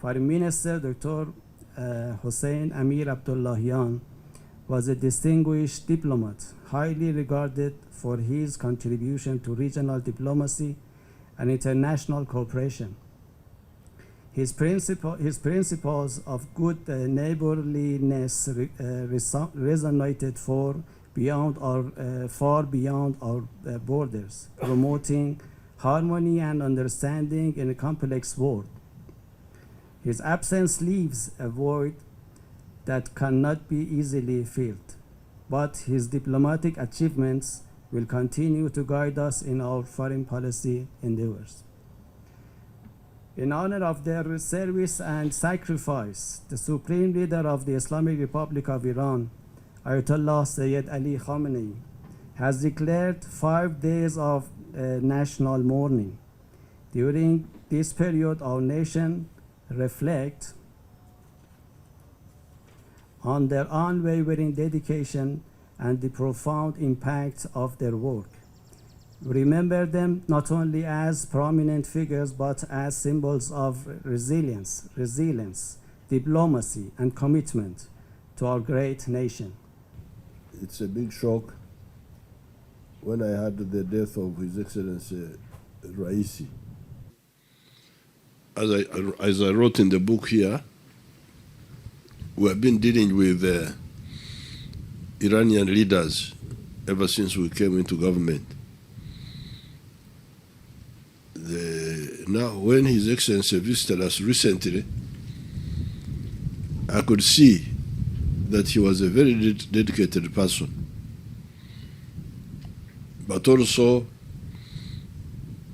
Foreign Minister Dr. Hossein Amir Abdullahian was a distinguished diplomat, highly regarded for his contribution to regional diplomacy and international cooperation. His principles of good neighborliness resonated far beyond our borders, promoting harmony and understanding in a complex world. His absence leaves a void that cannot be easily filled, but his diplomatic achievements will continue to guide us in our foreign policy endeavors. In honor of their service and sacrifice, the Supreme Leader of the Islamic Republic of Iran, Ayatollah Sayyid Ali Khamenei, has declared 5 days of national mourning. During this period, our nation reflects on their unwavering dedication and the profound impact of their work. Remember them not only as prominent figures, but as symbols of resilience, diplomacy, and commitment to our great nation. It's a big shock when I heard the death of His Excellency Raisi. As I wrote in the book here, we have been dealing with Iranian leaders ever since we came into government. Now, when His Excellency visited us recently, I could see that he was a very dedicated person, but also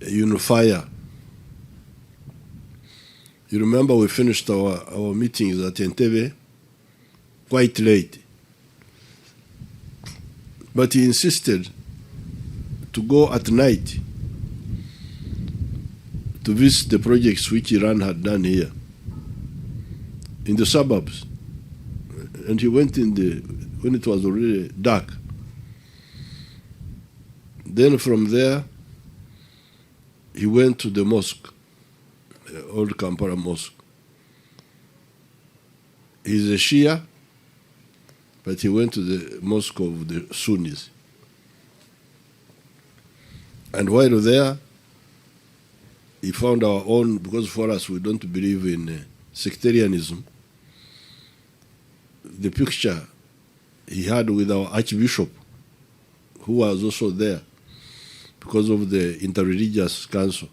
a unifier. You remember we finished our meetings at Entebbe quite late, but he insisted to go at night to visit the projects which Iran had done here in the suburbs. And he went when it was already dark. Then from there, he went to the mosque, the old Kampala mosque. He's a Shia, but he went to the mosque of the Sunnis. And while there, he found our own, because for us we don't believe in sectarianism, the picture he had with our Archbishop, who was also there because of the interreligious council.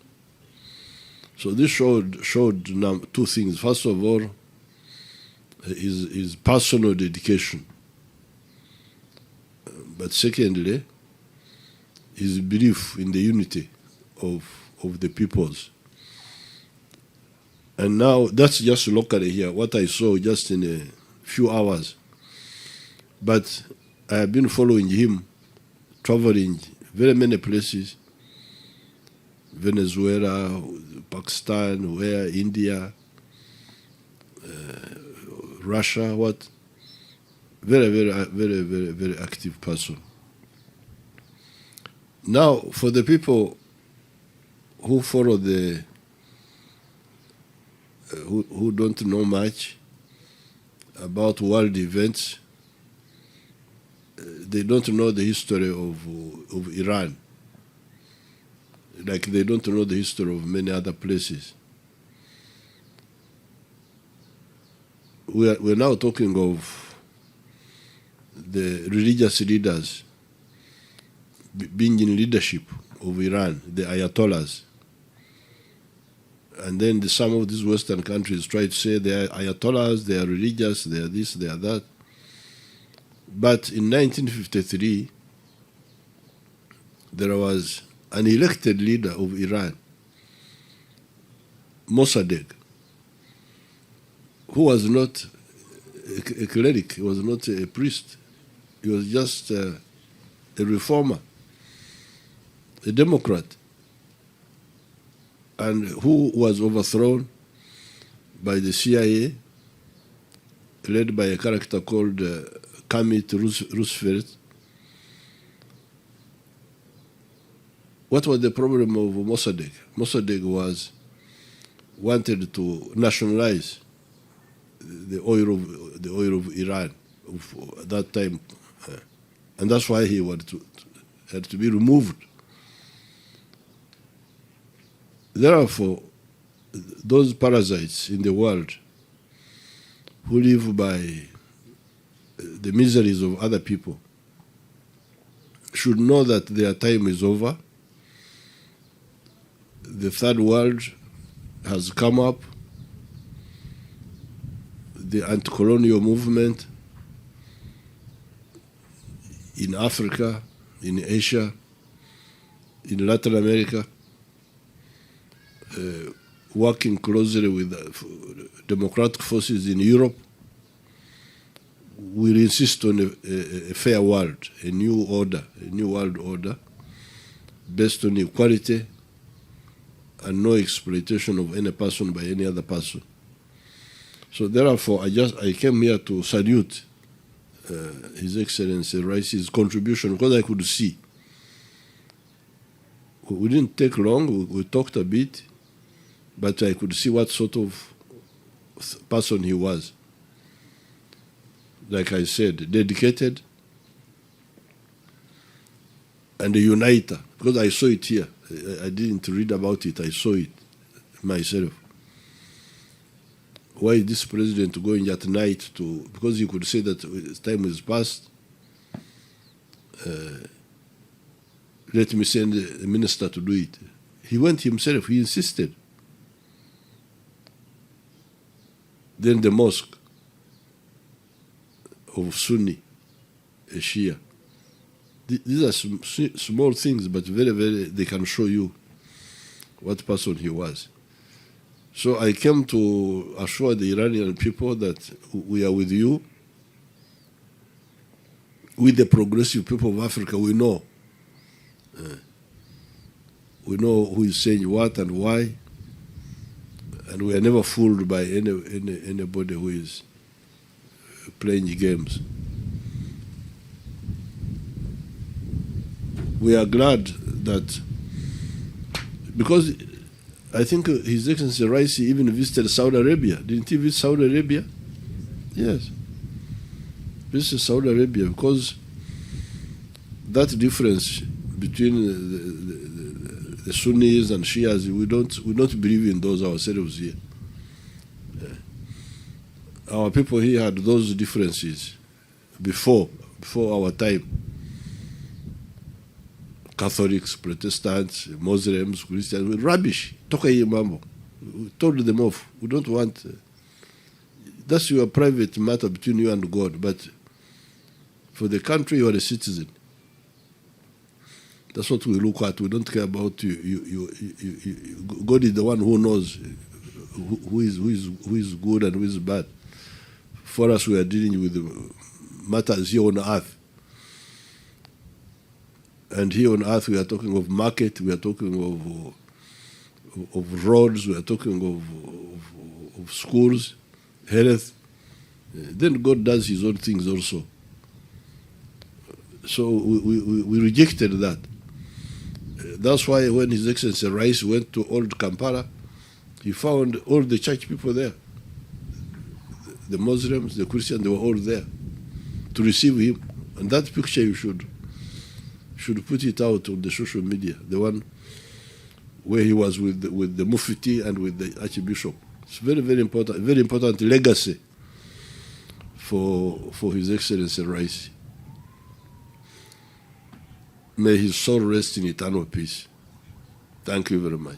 So this showed 2 things. First of all, his personal dedication. But secondly, his belief in the unity of the peoples. And now, that's just locally here, what I saw just in a few hours. But I have been following him, traveling very many places, Venezuela, Pakistan, India, Russia, very active person. Now, for the people who follow who don't know much about world events, they don't know the history of Iran, like they don't know the history of many other places. We're now talking of the religious leaders being in leadership of Iran, the Ayatollahs. And then some of these Western countries try to say they are Ayatollahs, they are religious, they are this, they are that. But in 1953, there was an elected leader of Iran, Mossadegh, who was not a cleric, he was not a priest, he was just a reformer, a Democrat, and who was overthrown by the CIA, led by a character called Kermit Roosevelt. What was the problem of Mossadegh? Mossadegh was wanted to nationalize the oil of Iran at that time, and that's why he had to be removed. Therefore, those parasites in the world who live by the miseries of other people should know that their time is over. The third world has come up. The anti-colonial movement in Africa, in Asia, in Latin America, working closely with democratic forces in Europe, will insist on a fair world, a new world order, based on equality and no exploitation of any person by any other person. So therefore, I came here to salute His Excellency Raisi's contribution, because I could see. We didn't take long, we talked a bit, but I could see what sort of person he was. Like I said, dedicated and a uniter, because I saw it here. I didn't read about it, I saw it myself. Why is this president going at night to, because he could say that time is past, let me send a minister to do it. He went himself, he insisted. Then the mosque of Sunni, a Shia. These are small things, but very, very, they can show you what person he was. So I came to assure the Iranian people that we are with you. With the progressive people of Africa, we know. We know who is saying what and why. And we are never fooled by anybody who is playing games. We are glad that, because I think His Excellency Raisi even visited Saudi Arabia. Didn't he visit Saudi Arabia? Yes. Visited Saudi Arabia, because that difference between the Sunnis and Shias, we don't believe in those ourselves here. Our people here had those differences before our time. Catholics, Protestants, Muslims, Christians, rubbish. Toka hii mambo. We told them off. We don't want. That's your private matter between you and God. But for the country, you are a citizen. That's what we look at. We don't care about you. God is the one who knows who is good and who is bad. For us, we are dealing with the matters here on earth. And here on earth, we are talking of market, we are talking of roads, we are talking of schools, health. Then God does His own things also. So we rejected that. That's why when His Excellency Raisi went to Old Kampala, he found all the church people there. The Muslims, the Christians, they were all there to receive him. And that picture you should put it out on the social media, the one where he was with the Mufti and with the Archbishop. It's very, very important legacy for His Excellency Raisi. May his soul rest in eternal peace. Thank you very much.